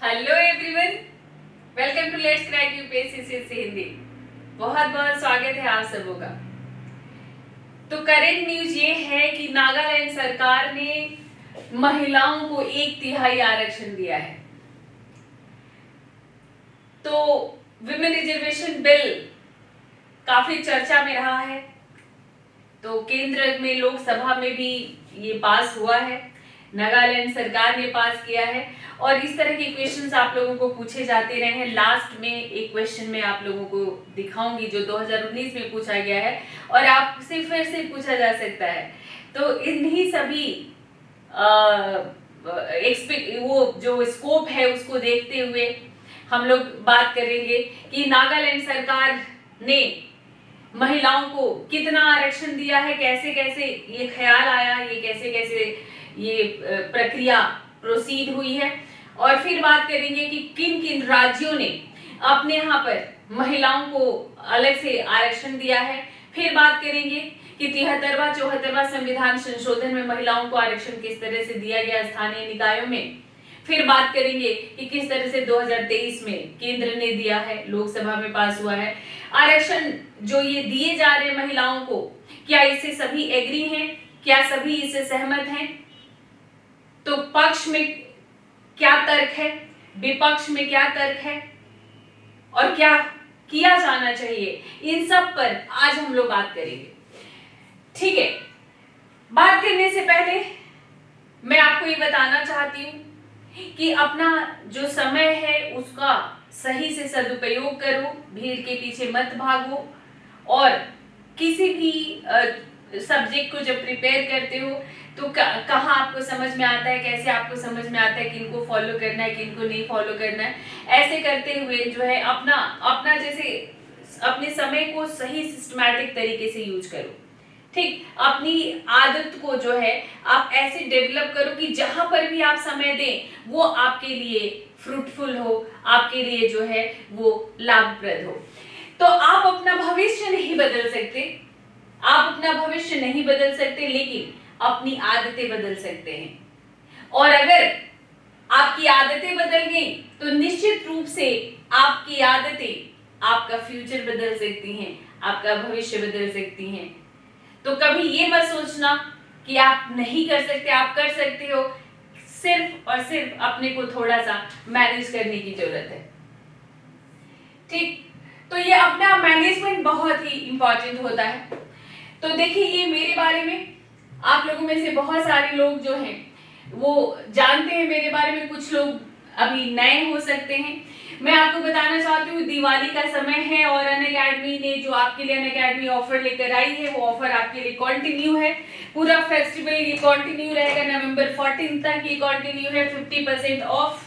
Hello everyone, welcome to let's crack UPSC से हिंदी। बहुत बहुत स्वागत है आप सबों का। तो करंट न्यूज ये है कि नागालैंड सरकार ने महिलाओं को 1/3 आरक्षण दिया है। तो विमेन रिजर्वेशन बिल काफी चर्चा में रहा है। तो केंद्र में लोकसभा में भी ये पास हुआ है, नागालैंड सरकार ने पास किया है। और इस तरह के क्वेश्चंस आप लोगों को पूछे जाते रहे हैं। लास्ट में एक क्वेश्चन मैं आप लोगों को दिखाऊंगी जो 2019 में पूछा गया है और आपसे फिर से पूछा जा सकता है। तो इन्हीं सभी वो जो स्कोप है उसको देखते हुए हम लोग बात करेंगे कि नागालैंड सरकार ने महिलाओं को कितना आरक्षण दिया है, कैसे कैसे ये ख्याल आया, ये कैसे कैसे ये प्रक्रिया प्रोसीड हुई है। और फिर बात करेंगे कि किन किन राज्यों ने अपने यहाँ पर महिलाओं को अलग से आरक्षण दिया है। फिर बात करेंगे कि 73वां 74वां संविधान संशोधन में महिलाओं को आरक्षण किस तरह से दिया गया स्थानीय निकायों में। फिर बात करेंगे कि किस तरह से 2023 में केंद्र ने दिया है, लोकसभा में पास हुआ है। आरक्षण जो ये दिए जा रहे महिलाओं को, क्या इससे सभी एग्री हैं, क्या सभी इससे सहमत हैं? तो पक्ष में क्या तर्क है, विपक्ष में क्या तर्क है और क्या किया जाना चाहिए, इन सब पर आज हम लोग बात करेंगे। ठीक है, बात करने से पहले मैं आपको ये बताना चाहती हूँ कि अपना जो समय है उसका सही से सदुपयोग करो, भीड़ के पीछे मत भागो। और किसी भी सब्जेक्ट को जब प्रिपेयर करते हो तो कहाँ आपको समझ में आता है, कैसे आपको समझ में आता है, किनको फॉलो करना है, किनको नहीं फॉलो करना है। ऐसे करते हुए जो है अपना जैसे अपने समय को सही सिस्टमैटिक तरीके से यूज करो। ठीक, अपनी आदत को जो है आप ऐसे डेवलप करो कि जहां पर भी आप समय दें वो आपके लिए फ्रूटफुल हो, आपके लिए जो है वो लाभप्रद हो। तो आप अपना भविष्य नहीं बदल सकते, लेकिन अपनी आदतें बदल सकते हैं। और अगर आपकी आदतें बदल गई तो निश्चित रूप से आपकी आदतें आपका फ्यूचर बदल सकती हैं, आपका भविष्य बदल सकती हैं। तो कभी ये मत सोचना कि आप नहीं कर सकते, आप कर सकते हो। सिर्फ और सिर्फ अपने को थोड़ा सा मैनेज करने की जरूरत है। ठीक, तो ये अपना मैनेजमेंट बहुत ही इंपॉर्टेंट होता है। तो देखिए, ये मेरे बारे में आप लोगों में से बहुत सारे लोग जो हैं वो जानते हैं मेरे बारे में, कुछ लोग अभी नए हो सकते हैं। मैं आपको बताना चाहती हूँ, दिवाली का समय है और अनअकैडमी ने जो आपके लिए अनअकैडमी ऑफर लेकर आई है वो ऑफर आपके लिए कंटिन्यू है। पूरा फेस्टिवल ये कंटिन्यू रहेगा, नवंबर 14 तक ये कंटिन्यू है। 50% ऑफ,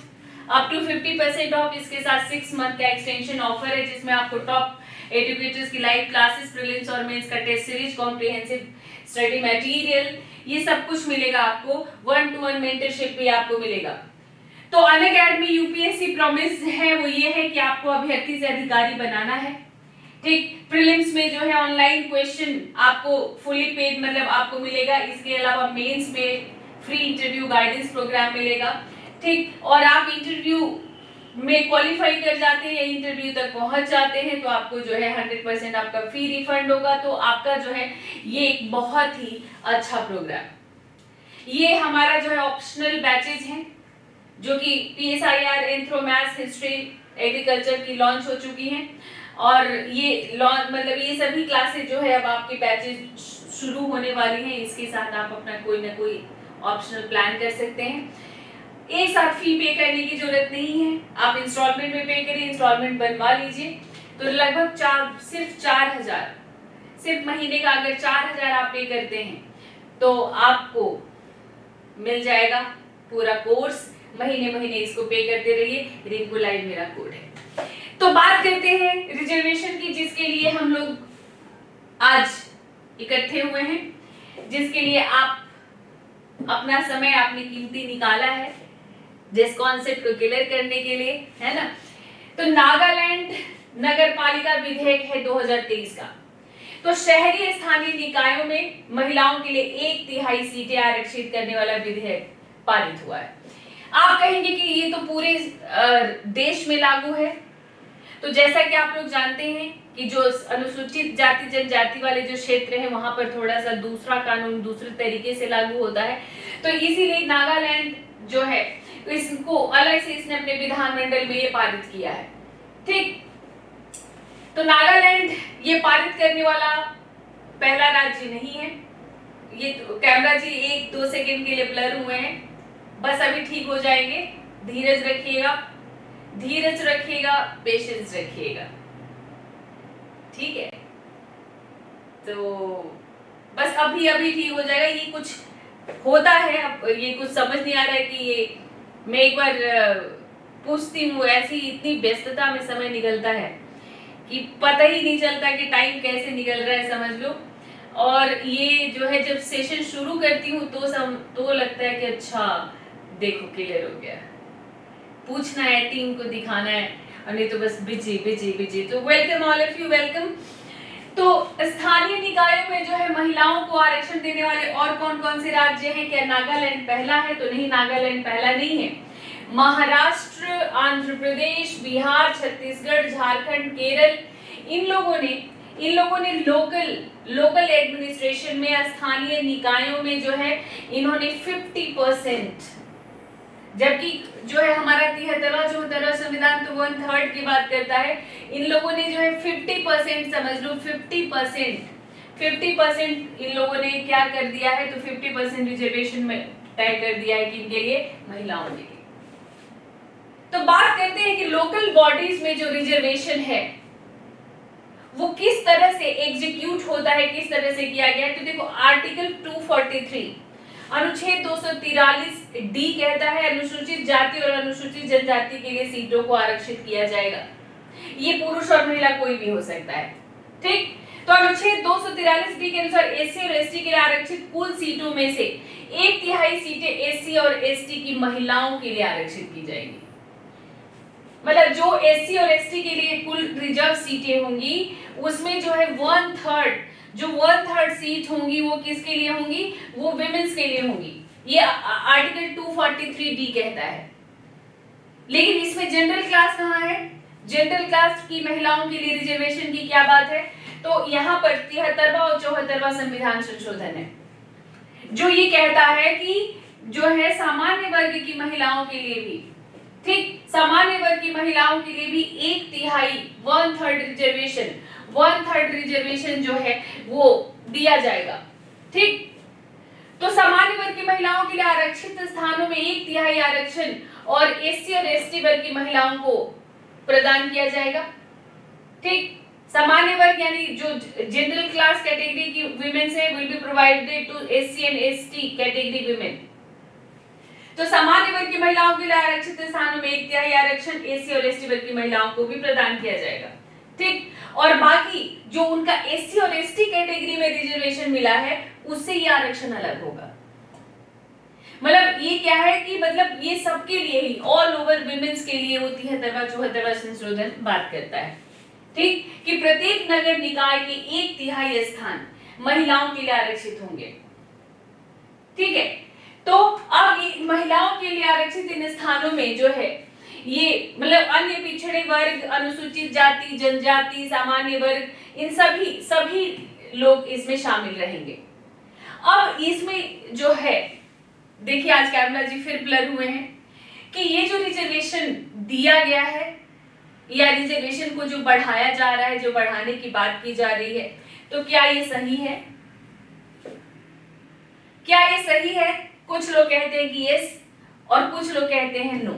अप टू 50% ऑफ। इसके साथ 6 मंथ का एक्सटेंशन ऑफर है जिसमें आपको टॉप एजुकेटर्स की लाइव क्लासेस, प्रीलिम्स और मेंस का test series, comprehensive study material, ये सब कुछ मिलेगा आपको। 1-to-1 मेंटरशिप भी आपको मिलेगा। तो अनअकैडमी यूपीएससी प्रॉमिस है वो ये है कि आपको अभ्यर्थी से अधिकारी बनाना है। ठीक, प्रीलिम्स में जो है ऑनलाइन क्वेश्चन आपको फुली पेड मतलब आपको मिलेगा। इसके अलावा मेंस में फ्री इंटरव्यू गाइडेंस प्रोग्राम मिलेगा। ठीक, और आप इंटरव्यू में क्वालिफाई कर जाते हैं या इंटरव्यू तक पहुंच जाते हैं तो आपको जो है 100% आपका फी रिफंड होगा। तो आपका जो है ये एक बहुत ही अच्छा प्रोग्राम। ये हमारा जो है ऑप्शनल बैचेज हैं जो कि PSIR, anthro, maths, history, agriculture की लॉन्च हो चुकी हैं। और ये लॉन्च मतलब ये सभी क्लासेज जो है अब आपके बैचेज शुरू होने वाली हैं। इसके साथ आप अपना कोई ना कोई ऑप्शनल प्लान कर सकते हैं। एक साथ फी पे करने की जरूरत नहीं है, आप इंस्टॉलमेंट में पे करिए, इंस्टॉलमेंट बनवा लीजिए। तो लगभग सिर्फ 4,000, सिर्फ महीने का अगर 4,000 आप पे करते हैं तो आपको मिल जाएगा पूरा कोर्स। महीने महीने इसको पे करते रहिए। रिंकू लाइव मेरा कोड है। तो बात करते हैं रिजर्वेशन की, जिसके लिए हम लोग आज इकट्ठे हुए हैं, जिसके लिए आप अपना समय आपने कीमती निकाला है जिस कॉन्सेप्ट को क्लियर करने के लिए, है ना। तो नागालैंड नगर पालिका विधेयक है 2023 का। तो शहरी स्थानीय निकायों में महिलाओं के लिए 1/3 सीटें आरक्षित करने वाला विधेयक पारित हुआ है। आप कहेंगे कि ये तो पूरे देश में लागू है। तो जैसा कि आप लोग जानते हैं कि जो अनुसूचित जाति जनजाति वाले जो क्षेत्र हैं वहां पर थोड़ा सा दूसरा कानून दूसरे तरीके से लागू होता है, तो इसीलिए नागालैंड जो है इसको अलग से इसने अपने विधानमंडल में ये पारित किया है। ठीक, तो नागालैंड ये पारित करने वाला पहला राज्य नहीं है। ये तो कैमरा जी 1-2 सेकंड के लिए ब्लर हुए हैं, बस अभी ठीक हो जाएंगे। धीरज रखिएगा, धीरज रखिएगा, पेशेंस रखिएगा, ठीक है। तो बस अभी अभी ठीक हो जाएगा। ये कुछ होता है, अब ये कुछ समझ नहीं आ रहा है कि ये मैं एक बार पूछती हूँ, ऐसी इतनी व्यस्तता में समय निकलता है कि पता ही नहीं चलता कि टाइम कैसे निकल रहा है, समझ लो। और ये जो है जब सेशन शुरू करती हूँ तो लगता है कि अच्छा देखो क्लियर हो गया, पूछना है, टीम को दिखाना है, और नहीं तो बस बिजी बिजी बिजी। तो welcome all of you, welcome. तो स्थानीय निकायों में जो है महिलाओं को आरक्षण देने वाले और कौन कौन से राज्य हैं? क्या नागालैंड पहला है? तो नहीं, नागालैंड पहला नहीं है। महाराष्ट्र, आंध्र प्रदेश, बिहार, छत्तीसगढ़, झारखंड, केरल, इन लोगों ने लोकल एडमिनिस्ट्रेशन में, स्थानीय निकायों में जो है इन्होंने 50%, जबकि जो है हमारा 73वां संविधान तो 1/3 की बात करता है, इन लोगों ने जो है 50%, समझ लो 50% इन लोगों ने क्या कर दिया है, तो 50% रिजर्वेशन में तय कर दिया है कि इनके लिए, महिलाओं के लिए। तो बात करते हैं कि लोकल बॉडीज में जो रिजर्वेशन है वो किस तरह से एग्जीक्यूट होता है, किस तरह से किया गया है। तो देखो आर्टिकल 243 अनुच्छेद 243 डी कहता है अनुसूचित जाति और अनुसूचित जनजाति के लिए सीटों को आरक्षित किया जाएगा। ये पुरुष और महिला कोई भी हो सकता है, ठीक। तो अनुच्छेद 243 डी के अनुसार एससी और एसटी के लिए आरक्षित कुल सीटों में से 1/3 सीटें एससी और एसटी की महिलाओं के लिए आरक्षित की जाएंगी। मतलब जो एससी और एसटी के लिए कुल रिजर्व सीटें होंगी उसमें जो है 1/3 सीट होंगी वो किसके लिए होंगी, वो विमेंस के लिए होंगी। ये आर्टिकल 243 डी कहता है। लेकिन इसमें जनरल क्लास कहाँ है? जनरल क्लास की महिलाओं के लिए रिजर्वेशन की क्या बात है? तो यहाँ पर 73वां और 74वां संविधान संशोधन है जो ये कहता है कि जो है सामान्य वर्ग की महिलाओं के लिए भी, ठीक, सामान्य वर्ग की महिलाओं के लिए भी 1/3 रिजर्वेशन जो है वो दिया जाएगा, ठीक। तो सामान्य वर्ग की महिलाओं के लिए आरक्षित स्थानों में 1/3 आरक्षण और एससी और एसटी वर्ग की महिलाओं को प्रदान किया जाएगा, ठीक। सामान्य वर्ग यानी जो जनरल क्लास कैटेगरी की विमेन्स है will be provided to SC and ST category women. तो सामान्य वर्ग की महिलाओं के लिए आरक्षित स्थानों में 1/3 आरक्षण एससी और एसटी वर्ग की महिलाओं को भी प्रदान किया जाएगा, ठीक। और बाकी जो उनका एससी और एसटी कैटेगरी में रिजर्वेशन मिला है उससे ये आरक्षण अलग होगा। मतलब ये क्या है कि मतलब ये सबके लिए ही, ऑल ओवर विमेन्स के लिए वो 73वां संशोधन बात करता है, ठीक, कि प्रत्येक नगर निकाय के 1/3 स्थान महिलाओं के लिए आरक्षित होंगे, ठीक है। तो अब ये महिलाओं के लिए आरक्षित इन स्थानों में जो है ये मतलब अन्य पिछड़े वर्ग, अनुसूचित जाति जनजाति, सामान्य वर्ग, इन सभी लोग इसमें शामिल रहेंगे। अब इसमें जो है देखिए आज कैमरा जी फिर ब्लर हुए हैं कि ये जो रिजर्वेशन दिया गया है या रिजर्वेशन को जो बढ़ाया जा रहा है, जो बढ़ाने की बात की जा रही है, तो क्या ये सही है? क्या ये सही है? कुछ लोग कहते हैं कि यस और कुछ लोग कहते हैं नो।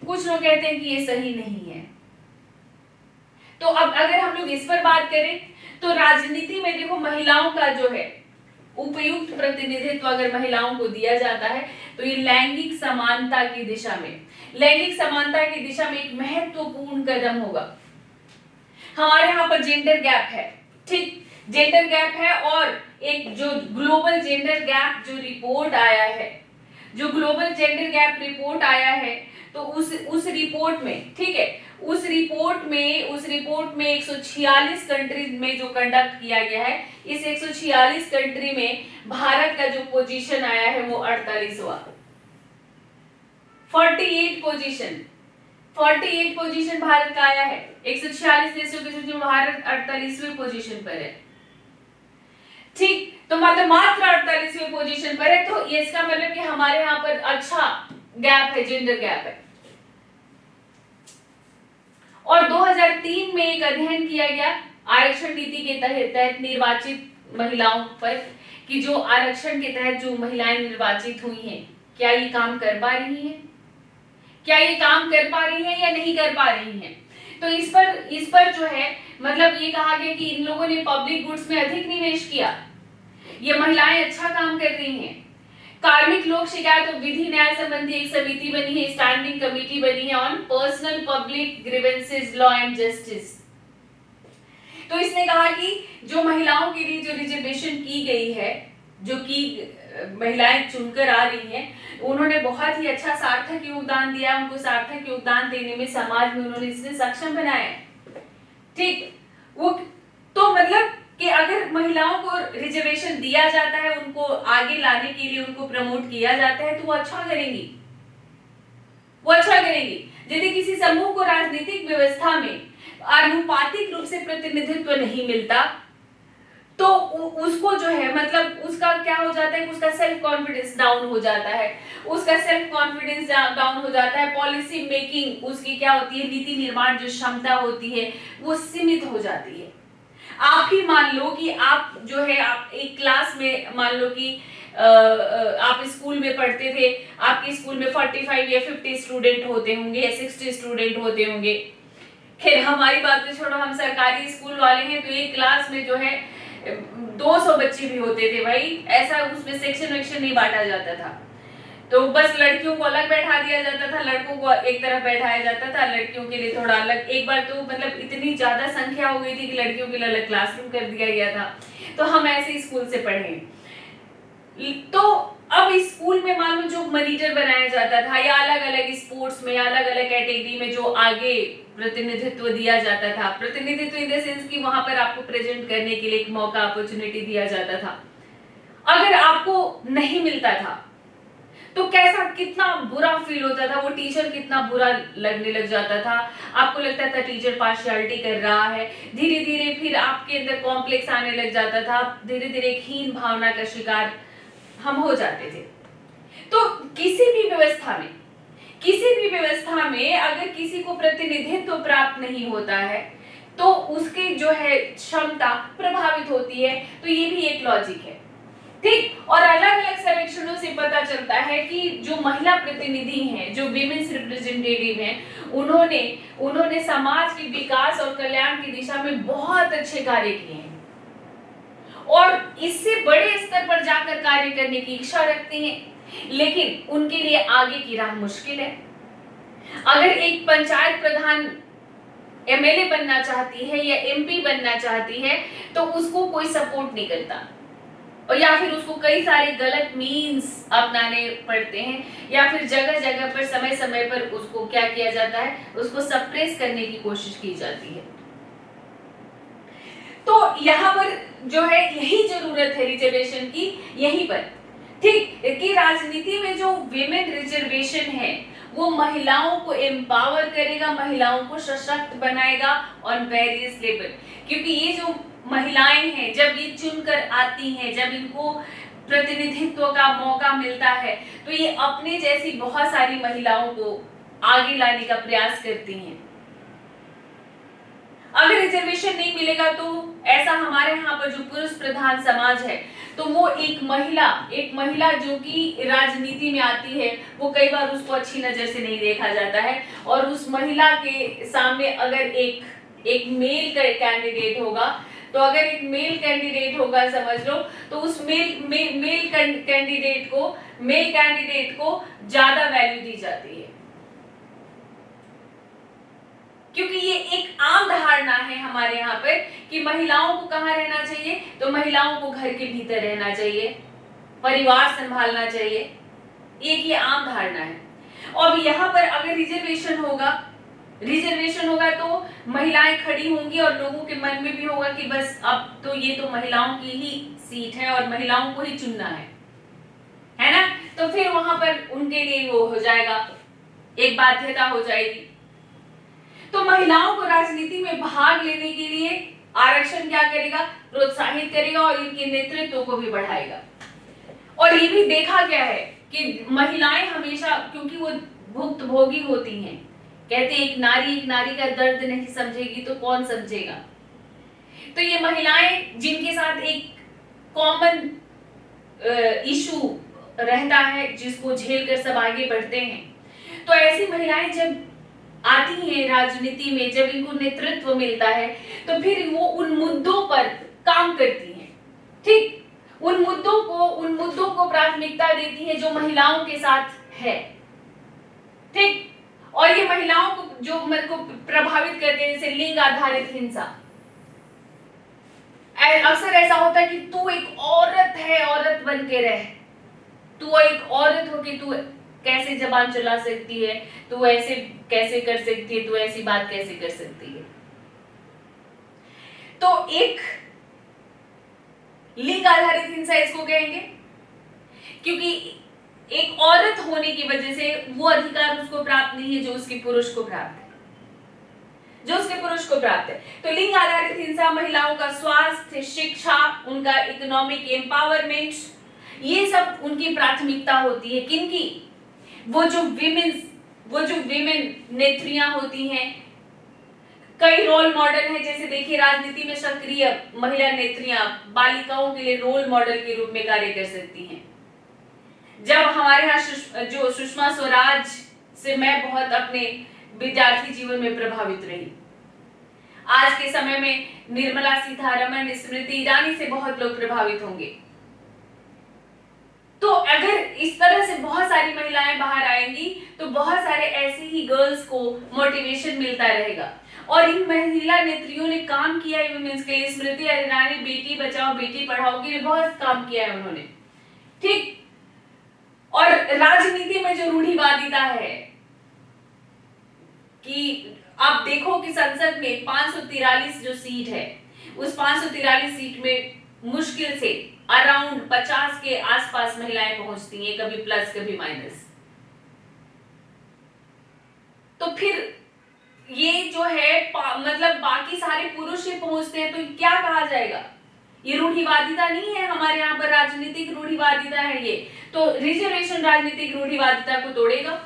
कुछ लोग कहते हैं कि ये सही नहीं है। तो अब अगर हम लोग इस पर बात करें तो राजनीति में देखो महिलाओं का जो है उपयुक्त प्रतिनिधित्व अगर महिलाओं को दिया जाता है तो ये लैंगिक समानता की दिशा में एक महत्वपूर्ण कदम होगा। हमारे यहाँ पर जेंडर गैप है, ठीक, जेंडर गैप है। और एक जो ग्लोबल जेंडर गैप जो रिपोर्ट आया है, जो ग्लोबल जेंडर गैप रिपोर्ट आया है, तो उस रिपोर्ट में, ठीक है, उस रिपोर्ट में 146 कंट्रीज में जो कंडक्ट किया गया है, इस 146 कंट्री में भारत का जो पोजीशन आया है वो 48वां। 48 पोजीशन, 48 पोजीशन भारत का आया है। 146 देशों की सूची में भारत 48वें पोजीशन पर है। ठीक, तो मतलब मात्र 48वें पोजीशन पर है। तो ये इसका मतलब कि हमारे यहाँ पर अच्छा गैप है, जेंडर गैप है। और 2003 में एक अध्ययन किया गया आरक्षण नीति के तहत निर्वाचित महिलाओं पर कि जो आरक्षण के तहत जो महिलाएं निर्वाचित हुई हैं, क्या ये काम कर पा रही हैं, क्या ये काम कर पा रही हैं या नहीं कर पा रही हैं। तो इस पर जो है मतलब ये कहा गया कि इन लोगों ने पब्लिक गुड्स में अधिक निवेश किया, ये महिलाएं अच्छा काम कर रही हैं। कार्मिक लोक शिकायत और विधि न्याय संबंधी एक समिति बनी है, स्टैंडिंग कमेटी बनी है on personnel public grievances law and justice. तो इसने कहा कि जो महिलाओं के लिए जो रिजर्वेशन की गई है, जो कि महिलाएं चुनकर आ रही हैं, उन्होंने बहुत ही अच्छा सार्थक योगदान दिया। उनको सार्थक योगदान देने में समाज में उन्होंने इसे सक्षम बनाया है। ठीक, वो तो मतलब कि अगर महिलाओं को रिजर्वेशन दिया जाता है, उनको आगे लाने के लिए उनको प्रमोट किया जाता है, तो वो अच्छा करेंगी, वो अच्छा करेंगी। यदि किसी समूह को राजनीतिक व्यवस्था में आनुपातिक रूप से प्रतिनिधित्व नहीं मिलता, तो उसको जो है मतलब उसका क्या हो जाता है, उसका सेल्फ कॉन्फिडेंस डाउन हो जाता है, उसका सेल्फ कॉन्फिडेंस डाउन हो जाता है। पॉलिसी मेकिंग उसकी क्या होती है, नीति निर्माण जो क्षमता होती है वो सीमित हो जाती है। आप ही मान लो कि आप जो है आप एक क्लास में मान लो कि आप स्कूल में पढ़ते थे, आपके स्कूल में 45 या 50 स्टूडेंट होते होंगे या 60 स्टूडेंट होते होंगे। खैर हमारी बात तो छोड़ो, हम सरकारी स्कूल वाले हैं, तो एक क्लास में जो है 200 बच्चे भी होते थे भाई, ऐसा उसमें सेक्शन वेक्शन नहीं बांटा जाता था। तो बस लड़कियों को अलग बैठा दिया जाता था, लड़कों को एक तरफ बैठाया जाता था, लड़कियों के लिए थोड़ा अलग। एक बार तो मतलब इतनी ज्यादा संख्या हो गई थी कि लड़कियों के लिए अलग क्लासरूम कर दिया गया था। तो हम ऐसे स्कूल से पढ़े। तो अब स्कूल में मान लो जो मॉनिटर बनाया जाता था, या अलग अलग स्पोर्ट्स में, अलग अलग कैटेगरी में जो आगे प्रतिनिधित्व दिया जाता था, प्रतिनिधित्व इन द सेंस कि वहां पर आपको प्रेजेंट करने के लिए एक मौका, अपॉर्चुनिटी दिया जाता था, अगर आपको नहीं मिलता था तो कैसा, कितना बुरा फील होता था, वो टीचर कितना बुरा लगने लग जाता था, आपको लगता था टीचर पार्शियलिटी कर रहा है। धीरे धीरे फिर आपके अंदर कॉम्प्लेक्स आने लग जाता था, धीरे धीरे एक हीन भावना का शिकार हम हो जाते थे। तो किसी भी व्यवस्था में अगर किसी को प्रतिनिधित्व प्राप्त नहीं होता है तो उसकी जो है क्षमता प्रभावित होती है। तो ये भी एक लॉजिक है, ठीक। और अलग अलग सर्वेक्षणों से पता चलता है कि जो महिला प्रतिनिधि हैं, जो विमेन्स रिप्रेजेंटेटिव हैं, उन्होंने समाज के विकास और कल्याण की दिशा में बहुत अच्छे कार्य किए हैं और इससे बड़े स्तर पर जाकर कार्य करने की इच्छा रखते हैं, लेकिन उनके लिए आगे की राह मुश्किल है। अगर एक पंचायत प्रधान एमएलए बनना चाहती है या एमपी बनना चाहती है तो उसको कोई सपोर्ट नहीं करता, और या फिर उसको कई सारे गलत मीन्स अपनाने पड़ते हैं, या फिर जगह जगह पर समय समय पर उसको क्या किया जाता है, उसको सप्रेस करने की कोशिश की जाती है। तो यहाँ पर जो है यही जरूरत है रिजर्वेशन की, यहीं पर, ठीक, कि राजनीति में जो विमेन रिजर्वेशन है वो महिलाओं को एम्पावर करेगा, महिलाओं को सशक्त बनाएगा ऑन वेरियस लेवल। क्योंकि ये जो महिलाएं हैं जब ये चुनकर आती हैं, जब इनको प्रतिनिधित्व का मौका मिलता है तो ये अपने जैसी बहुत सारी महिलाओं को आगे लाने का प्रयास करती हैं। अगर रिजर्वेशन नहीं मिलेगा तो ऐसा हमारे यहाँ पर जो पुरुष प्रधान समाज है तो वो एक महिला जो कि राजनीति में आती है वो कई बार उसको अच्छी नजर से नहीं देखा जाता है, और उस महिला के सामने अगर एक मेल कैंडिडेट होगा तो अगर एक मेल कैंडिडेट होगा समझ लो, तो उस मेल कैंडिडेट को ज्यादा वैल्यू दी जाती है, क्योंकि ये एक आम धारणा है हमारे यहाँ पर कि महिलाओं को कहाँ रहना चाहिए, तो महिलाओं को घर के भीतर रहना चाहिए, परिवार संभालना चाहिए, एक ये आम धारणा है। और यहाँ पर अगर रिजर्वेशन होगा तो महिलाएं खड़ी होंगी और लोगों के मन में भी होगा कि बस अब तो ये तो महिलाओं की ही सीट है और महिलाओं को ही चुनना है ना, तो फिर वहां पर उनके लिए वो हो जाएगा एक बाध्यता हो जाएगी। तो महिलाओं को राजनीति में भाग लेने के लिए आरक्षण क्या करेगा, प्रोत्साहित करेगा और इनके नेतृत्व को भी बढ़ाएगा। और ये भी देखा गया है कि महिलाएं हमेशा, क्योंकि वो भुक्तभोगी होती हैं, कहते एक नारी का दर्द नहीं समझेगी तो कौन समझेगा। तो ये महिलाएं जिनके साथ एक कॉमन इशू रहता है जिसको झेल कर सब आगे बढ़ते हैं, तो ऐसी महिलाएं जब आती हैं राजनीति में, जब इनको नेतृत्व मिलता है तो फिर वो उन मुद्दों पर काम करती हैं, ठीक, उन मुद्दों को प्राथमिकता देती है जो महिलाओं के साथ है, ठीक। और ये महिलाओं को जो मन को प्रभावित करते हैं, जैसे लिंग आधारित हिंसा, अक्सर ऐसा होता है कि तू एक औरत है, औरत बन के रह, तू एक औरत हो कि तू कैसे जबान चला सकती है, तू ऐसे कैसे कर सकती है, तू ऐसी बात कैसे कर सकती है। तो एक लिंग आधारित हिंसा इसको कहेंगे, क्योंकि एक औरत होने की वजह से वो अधिकार उसको प्राप्त नहीं है जो उसके पुरुष को प्राप्त है, तो लिंग आधारित हिंसा, महिलाओं का स्वास्थ्य, शिक्षा, उनका इकोनॉमिक एम्पावरमेंट, ये सब उनकी प्राथमिकता होती है। किनकी? वो जो विमेन नेत्रियां होती हैं, कई रोल मॉडल हैं, जैसे देखिए राजनीति में सक्रिय महिला नेत्रियां बालिकाओं के लिए रोल मॉडल के रूप में कार्य कर सकती हैं। जब हमारे यहाँ जो सुषमा स्वराज से मैं बहुत अपने विद्यार्थी जीवन में प्रभावित रही, आज के समय में निर्मला सीतारमण, स्मृति ईरानी से बहुत लोग प्रभावित होंगे। तो अगर इस तरह से बहुत सारी महिलाएं बाहर आएंगी तो बहुत सारे ऐसे ही गर्ल्स को मोटिवेशन मिलता रहेगा। और इन महिला नेत्रियों ने काम किया है वुमेन्स के लिए। स्मृति ईरानी बेटी बचाओ बेटी पढ़ाओ के लिए बहुत काम किया है उन्होंने, ठीक। और राजनीति में जो रूढ़िवादिता है कि आप देखो कि संसद में 543 जो सीट है, उस 543 सीट में मुश्किल से अराउंड 50 के आसपास महिलाएं पहुंचती हैं, कभी प्लस कभी माइनस। तो फिर ये जो है मतलब बाकी सारे पुरुष ही पहुंचते हैं, तो क्या कहा जाएगा? ये रूढ़िवादिता नहीं है, हमारे यहाँ पर राजनीतिक रूढ़िवादिता है ये। तो रिजर्वेशन राजनीतिक रूढ़िवादिता को तोड़ेगा।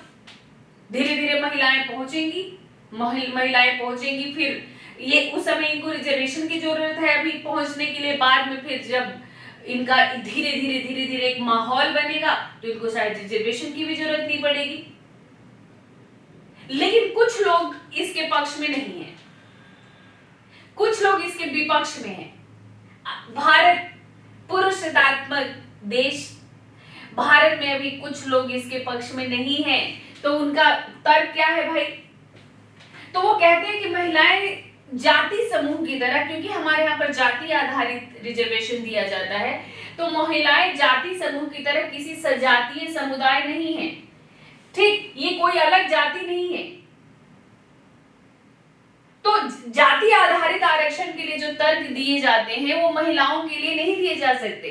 धीरे धीरे महिलाएं पहुंचेंगी, फिर ये उस समय इनको रिजर्वेशन की जरूरत है अभी पहुंचने के लिए, बाद में फिर जब इनका धीरे धीरे एक माहौल बनेगा तो इनको शायद रिजर्वेशन की भी जरूरत नहीं पड़ेगी। लेकिन कुछ लोग इसके पक्ष में नहीं है, कुछ लोग इसके विपक्ष में हैं। भारत पुरुषतात्मक देश, भारत में अभी कुछ लोग इसके पक्ष में नहीं हैं। तो उनका तर्क क्या है भाई? तो वो कहते हैं कि महिलाएं जाति समूह की तरह, क्योंकि हमारे यहाँ पर जाति आधारित रिजर्वेशन दिया जाता है, तो महिलाएं जाति समूह की तरह किसी सजातीय समुदाय नहीं है, ठीक, ये कोई अलग जाति नहीं है। तो जाति आधारित आरक्षण के लिए जो तर्क दिए जाते हैं वो महिलाओं के लिए नहीं दिए जा सकते।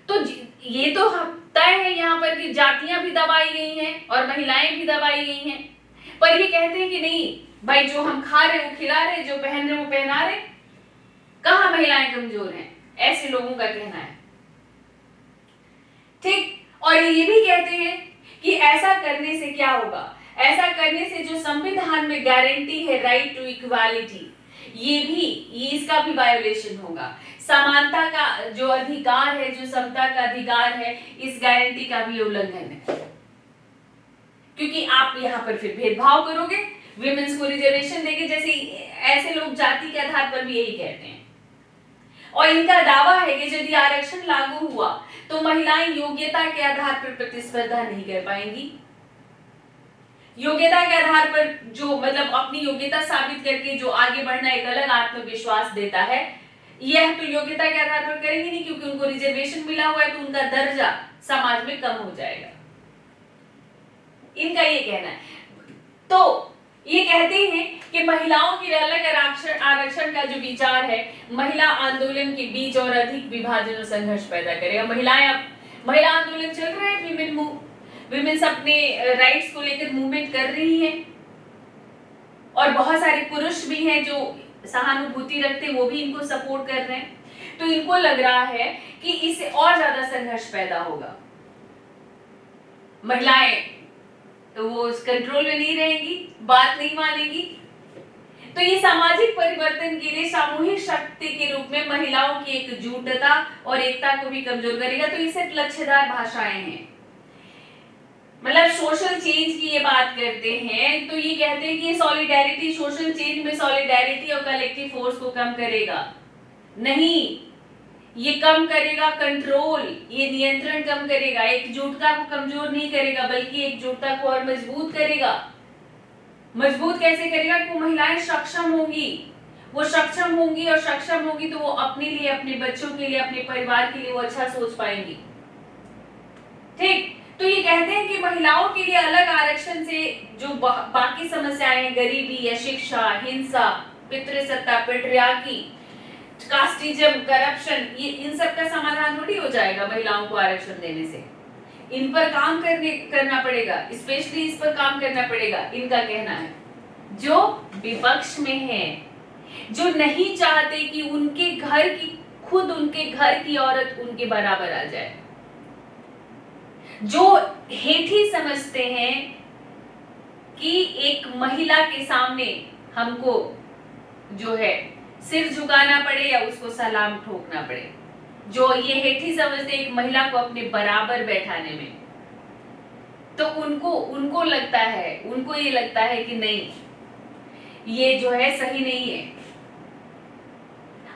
तो ये तो तय है यहाँ पर कि जातियां भी दबाई गई हैं और महिलाएं भी दबाई गई हैं, पर ये कहते हैं कि नहीं भाई, जो हम खा रहे वो खिला रहे, जो पहन रहे वो पहना रहे, कहाँ महिलाएं कमजोर हैं, ऐसे लोगों का कहना है, ठीक। और ये भी कहते हैं कि ऐसा करने से क्या होगा, ऐसा करने से जो संविधान में गारंटी है राइट टू इक्वालिटी, ये इसका भी वायोलेशन होगा। समानता का जो अधिकार है, जो समता का अधिकार है, इस गारंटी का भी उल्लंघन है, क्योंकि आप यहाँ पर फिर भेदभाव करोगे, विमेन्स को रिजर्वेशन देंगे, जैसे ऐसे लोग जाति के आधार पर भी यही कहते हैं। और इनका दावा है कि यदि आरक्षण लागू हुआ तो महिलाएं योग्यता के आधार पर प्रतिस्पर्धा नहीं कर पाएंगी। योग्यता के आधार पर जो मतलब अपनी योग्यता साबित करके जो आगे बढ़ना एक अलग आत्मविश्वास देता है, यह तो योग्यता के आधार पर करेंगे नहीं, क्योंकि उनको रिजर्वेशन मिला हुआ है तो उनका दर्जा समाज में कम हो जाएगा, इनका ये कहना है। तो ये कहते हैं कि महिलाओं के अलग आरक्षण का जो विचार है महिला आंदोलन के बीच और अधिक विभाजन और संघर्ष पैदा करेगा। महिला आंदोलन चल रहा है, विमेन मूव, विमेन्स अपने राइट्स को लेकर मूवमेंट कर रही है, और बहुत सारे पुरुष भी हैं जो सहानुभूति रखते हैं, वो भी इनको सपोर्ट कर रहे हैं। तो इनको लग रहा है कि इससे और ज्यादा संघर्ष पैदा होगा। महिलाएं तो वो उस कंट्रोल में नहीं रहेंगी, बात नहीं मानेगी। तो ये सामाजिक परिवर्तन के लिए सामूहिक शक्ति के रूप में महिलाओं की एकजुटता और एकता को भी कमजोर करेगा। तो ये सिर्फ लक्ष्यदार भाषाएं हैं, मतलब सोशल चेंज की ये बात करते हैं। तो ये कहते हैं कि ये सॉलिडेरिटी, सोशल चेंज में सॉलिडेरिटी और कलेक्टिव फोर्स को कम करेगा, नहीं, ये कम करेगा कंट्रोल, ये नियंत्रण कम करेगा, एकजुटता को कमजोर नहीं करेगा, बल्कि एकजुटता को और मजबूत करेगा। मजबूत कैसे करेगा? कि वो महिलाएं सक्षम होंगी, वो सक्षम होंगी, और सक्षम होंगी तो वो अपने लिए, अपने बच्चों के लिए, अपने परिवार के लिए वो अच्छा सोच पाएंगी। ठीक, तो ये कहते हैं कि महिलाओं के लिए अलग आरक्षण से जो बाकी समस्याएं हैं, गरीबी या शिक्षा, हिंसा, पितृसत्ता, पेट्रियार्की, कास्टिज्म, करप्शन, ये इन सब का समाधान थोड़ी हो जाएगा महिलाओं को आरक्षण देने से। इन पर काम करना पड़ेगा, स्पेशली इस पर काम करना पड़ेगा, इनका कहना है। जो विपक्ष में है, जो नहीं चाहते कि उनके घर की, खुद उनके घर की औरत उनके बराबर आ जाए, जो हेठी समझते हैं कि एक महिला के सामने हमको जो है सिर झुकाना पड़े या उसको सलाम ठोकना पड़े, जो ये हेठी समझते हैं एक महिला को अपने बराबर बैठाने में, तो उनको लगता है, उनको ये लगता है कि नहीं, ये जो है सही नहीं है।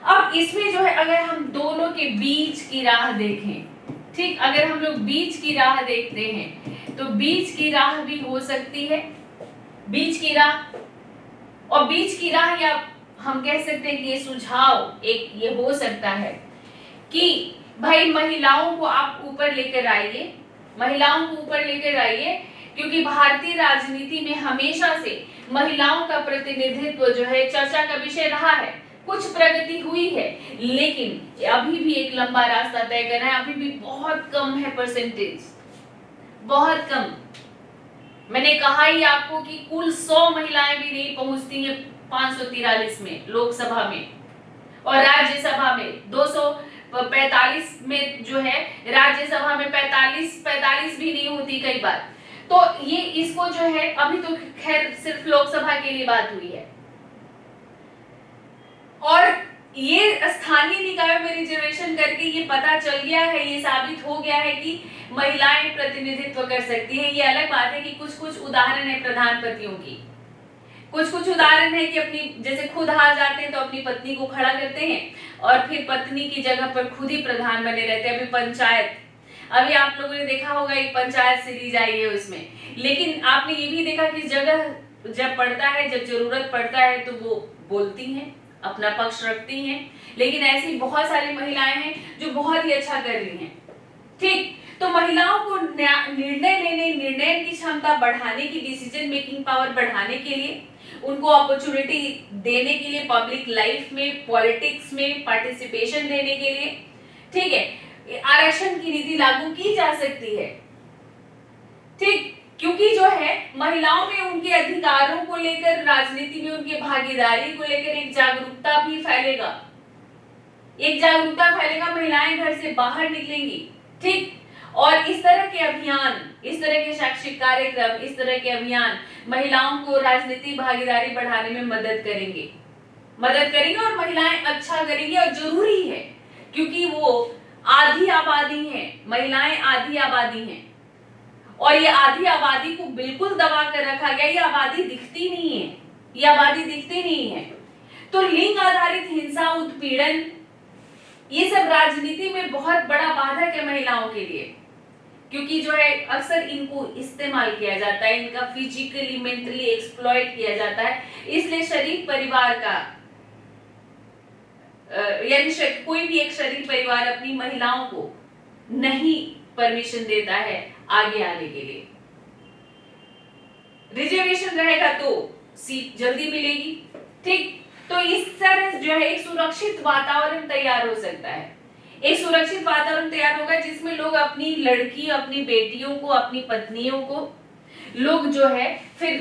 अब इसमें जो है अगर हम दोनों के बीच की राह देखें, ठीक, अगर हम लोग बीच की राह देखते हैं तो बीच की राह भी हो सकती है, बीच की राह, और बीच की राह या हम कह सकते हैं कि ये सुझाव एक ये हो सकता है कि भाई महिलाओं को आप ऊपर लेकर आइए, महिलाओं को ऊपर लेकर आइए, क्योंकि भारतीय राजनीति में हमेशा से महिलाओं का प्रतिनिधित्व जो है चर्चा का विषय रहा है। कुछ प्रगति हुई है, लेकिन अभी भी एक लंबा रास्ता तय करना है, अभी भी बहुत कम है परसेंटेज, बहुत कम। मैंने कहा ही आपको कि कुल 100 महिलाएं भी नहीं पहुंचती हैं 543 में लोकसभा में, और राज्यसभा में 245 में जो है, राज्यसभा में 45 भी नहीं होती कई बार। तो ये इसको जो है अभी तो खैर सिर्फ लोकसभा के लिए बात हुई है, और ये स्थानीय निकायों में रिजर्वेशन करके ये पता चल गया है, ये साबित हो गया है कि महिलाएं प्रतिनिधित्व कर सकती हैं। ये अलग बात है कि कुछ कुछ उदाहरण है प्रधानपतियों की, कुछ कुछ उदाहरण है कि अपनी, जैसे खुद हार जाते हैं तो अपनी पत्नी को खड़ा करते हैं और फिर पत्नी की जगह पर खुद ही प्रधान बने रहते हैं। अभी पंचायत, अभी आप लोगों ने देखा होगा एक पंचायत सीरीज आई है उसमें, लेकिन आपने ये भी देखा कि जगह जब पड़ता है, जब जरूरत पड़ता है तो वो बोलती हैं, अपना पक्ष रखती हैं। लेकिन ऐसी बहुत सारी महिलाएं हैं जो बहुत ही अच्छा कर रही हैं। ठीक, तो महिलाओं को निर्णय लेने, निर्णय की क्षमता बढ़ाने की, डिसीजन मेकिंग पावर बढ़ाने के लिए, उनको अपॉर्चुनिटी देने के लिए, पब्लिक लाइफ में, पॉलिटिक्स में पार्टिसिपेशन देने के लिए, ठीक है, आरक्षण की नीति लागू की जा सकती है। ठीक, क्योंकि जो है महिलाओं में उनके अधिकारों को लेकर, राजनीति में उनकी भागीदारी को लेकर एक जागरूकता भी फैलेगा, एक जागरूकता फैलेगा, महिलाएं घर से बाहर निकलेंगी। ठीक, और इस तरह के अभियान, इस तरह के शैक्षिक कार्यक्रम, इस तरह के अभियान महिलाओं को राजनीतिक भागीदारी बढ़ाने में मदद करेंगे और महिलाएं अच्छा करेंगी। और जरूरी है क्योंकि वो आधी आबादी है, महिलाएं आधी आबादी हैं, और ये आधी आबादी को बिल्कुल दबा कर रखा गया। ये आबादी दिखती नहीं है, ये आबादी दिखती नहीं है। तो लिंग आधारित हिंसा, उत्पीड़न, ये सब राजनीति में बहुत बड़ा बाधक है महिलाओं के लिए, क्योंकि जो है अक्सर इनको इस्तेमाल किया जाता है, इनका फिजिकली, मेंटली एक्सप्लॉइट किया जाता है। इसलिए शरीक परिवार का, यानी कोई भी एक शरीक परिवार अपनी महिलाओं को नहीं परमिशन देता है आगे आने के लिए। रिजर्वेशन रहेगा तो सीट जल्दी मिलेगी। ठीक, तो इस तरह जो है एक सुरक्षित वातावरण तैयार हो सकता है, एक सुरक्षित वातावरण तैयार होगा जिसमें लोग अपनी लड़की, अपनी बेटियों को, अपनी पत्नियों को लोग जो है फिर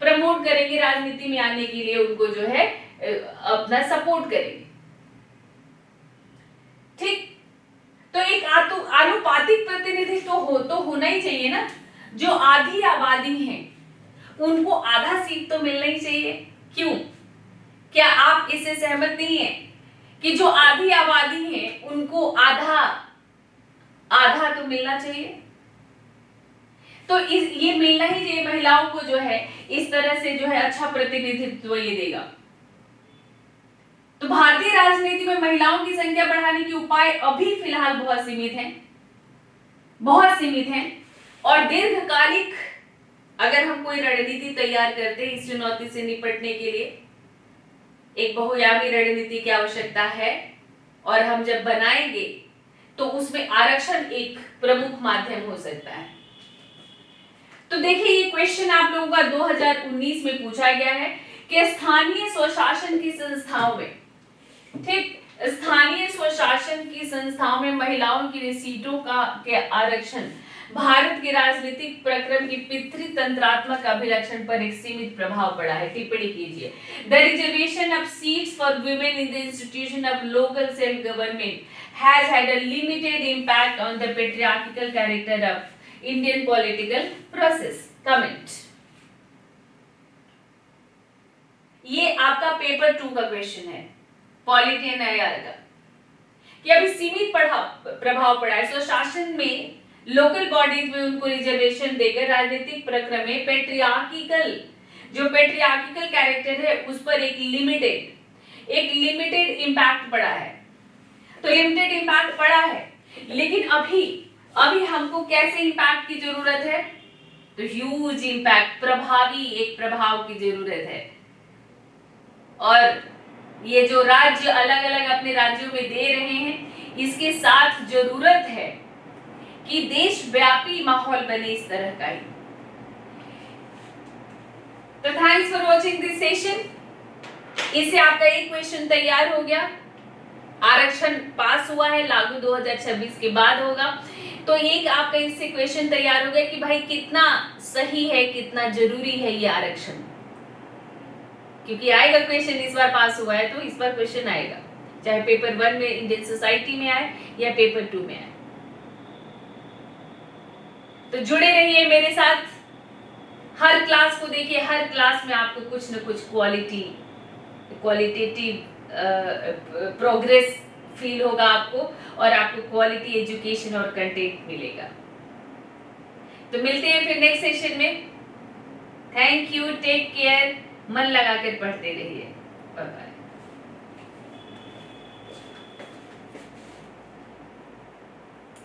प्रमोट करेंगे राजनीति में आने के लिए, उनको जो है अपना सपोर्ट करेंगे। ठीक, तो एक आनुपातिक प्रतिनिधित्व तो होना ही चाहिए ना। जो आधी आबादी है उनको आधा सीट तो मिलना ही चाहिए। क्यों? क्या आप इससे सहमत नहीं है कि जो आधी आबादी है उनको आधा तो मिलना चाहिए? तो ये मिलना ही चाहिए। महिलाओं को जो है इस तरह से जो है अच्छा प्रतिनिधित्व ये देगा। तो भारतीय राजनीति में महिलाओं की संख्या बढ़ाने के उपाय अभी फिलहाल बहुत सीमित हैं और दीर्घकालिक अगर हम कोई रणनीति तैयार करते हैं इस चुनौती से निपटने के लिए, एक बहुआयामी रणनीति की आवश्यकता है और हम जब बनाएंगे तो उसमें आरक्षण एक प्रमुख माध्यम हो सकता है। तो देखिए, ये क्वेश्चन आप लोगों का 2019 में पूछा गया है कि स्थानीय स्वशासन की संस्थाओं में, ठीक, स्थानीय स्वशासन की संस्थाओं में महिलाओं की सीटों के आरक्षण भारत के राजनीतिक प्रक्रम की पितृतंत्रात्मक अभिलक्षण पर एक सीमित प्रभाव पड़ा है। टिप्पणी कीजिए। The reservation of seats for women in the institution of local self government has had a limited impact on the patriarchal character of Indian political process. Comment. ये आपका पेपर 2 का क्वेश्चन है, पॉलिटी एंड आईआर का, कि अभी सीमित प्रभाव पड़ा है स्वशासन में, लोकल बॉडीज में उनको रिजर्वेशन देकर राजनीतिक प्रक्रम में पेट्रियार्किकल कैरेक्टर है उस पर एक लिमिटेड इम्पैक्ट पड़ा है। तो लिमिटेड इम्पैक्ट पड़ा है, लेकिन अभी हमको कैसे इम्पैक्ट की जरूरत है? तो ह्यूज इम्पैक्ट, प्रभावी एक प्रभाव की जरूरत है। और ये जो राज्य अलग अलग अपने राज्यों में दे रहे हैं, इसके साथ जरूरत है कि देशव्यापी माहौल बने इस तरह का ही। तो thanks for watching this session. इससे आपका एक क्वेश्चन तैयार हो गया। आरक्षण पास हुआ है, लागू 2026 के बाद होगा। तो एक आपका इससे क्वेश्चन तैयार हो गया कि भाई कितना सही है, कितना जरूरी है ये आरक्षण, क्योंकि आएगा क्वेश्चन, इस बार पास हुआ है तो इस बार क्वेश्चन आएगा, चाहे पेपर 1 में इंडियन सोसाइटी में आए या पेपर 2 में आए। तो जुड़े रहिए मेरे साथ, हर क्लास को देखिए, हर क्लास में आपको कुछ न कुछ क्वालिटेटिव प्रोग्रेस फील होगा आपको, और आपको क्वालिटी एजुकेशन और कंटेंट मिलेगा। तो मिलते हैं फिर नेक्स्ट सेशन में। थैंक यू, टेक केयर, मन लगाकर पढ़ते रहिए। Bye bye.